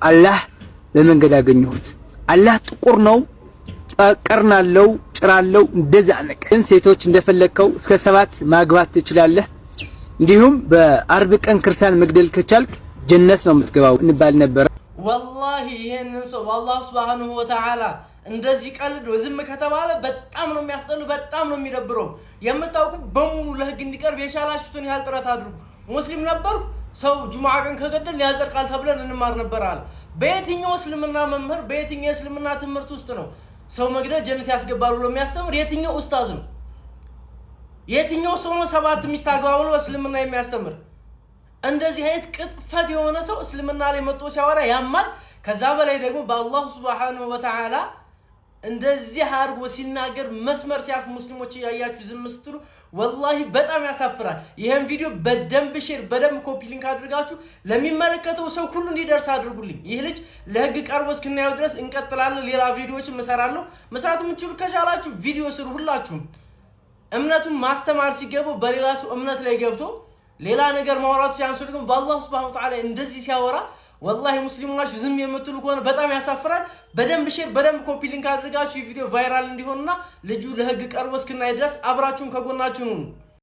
አላህ በመንገድ አገኘሁት። አላህ ጥቁር ነው፣ ቀርናለው፣ ጭራለው እንደዛ ነገር። ሴቶች እንደፈለከው እስከ 7 ማግባት ትችላለህ። እንዲሁም በአርብ ቀን ክርስቲያን መግደል ከቻልክ ጀነት ነው የምትገባው እንባል ነበር። ወላሂ ይሄንን ሰው አላህ Subhanahu Wa Ta'ala እንደዚህ ቀልዶ ዝም ከተባለ በጣም ነው የሚያስጠሉ፣ በጣም ነው የሚደብረው። የምታውቁ በሙሉ ለህግ እንዲቀርብ የቻላችሁትን ያህል ጥረት አድርጉ። ሙስሊም ነበርኩ ሰው ጁማዓ ቀን ከገደል ያዘርቃል ተብለን እንማር ነበር አለ። በየትኛው እስልምና መምህር በየትኛው እስልምና ትምህርት ውስጥ ነው ሰው መግደል ጀነት ያስገባል ብሎ የሚያስተምር? የትኛው ኡስታዝ ነው? የትኛው ሰው ነው 7 ሚስት አግባ ብሎ እስልምና የሚያስተምር? እንደዚህ አይነት ቅጥፈት የሆነ ሰው እስልምና ላይ መጥቶ ሲያወራ ያማል። ከዛ በላይ ደግሞ በአላህ Subhanahu Wa Ta'ala እንደዚህ አርጎ ሲናገር መስመር ሲያልፍ ሙስሊሞች ያያችሁ ዝም ስትሉ ወላሂ በጣም ያሳፍራል። ይሄን ቪዲዮ በደንብ ሼር በደንብ ኮፒ ሊንክ አድርጋችሁ ለሚመለከተው ሰው ሁሉ እንዲደርስ አድርጉልኝ። ይህ ልጅ ለህግ ቀርቦ እስክናየው ድረስ እንቀጥላለን። ሌላ ቪዲዮዎችን መሰራለሁ። መስራት የምትችሉ ከቻላችሁ ቪዲዮ ስሩ። ሁላችሁም እምነቱን ማስተማር ሲገባው በሌላ ሰው እምነት ላይ ገብቶ ሌላ ነገር ማውራቱ ሲያንሱ ደግሞ በአላህ Subhanahu Wa Ta'ala እንደዚህ ሲያወራ ወላሂ ሙስሊሞች ዝም የምትሉ ከሆነ በጣም ያሳፍራል። በደንብ ሼር በደንብ ኮፒ ሊንክ አድርጋችሁ ቪዲዮ ቫይራል እንዲሆንና ልጁ ለህግ ቀርቦ እስክናይ ድረስ አብራችሁን ከጎናችሁ ሁኑ።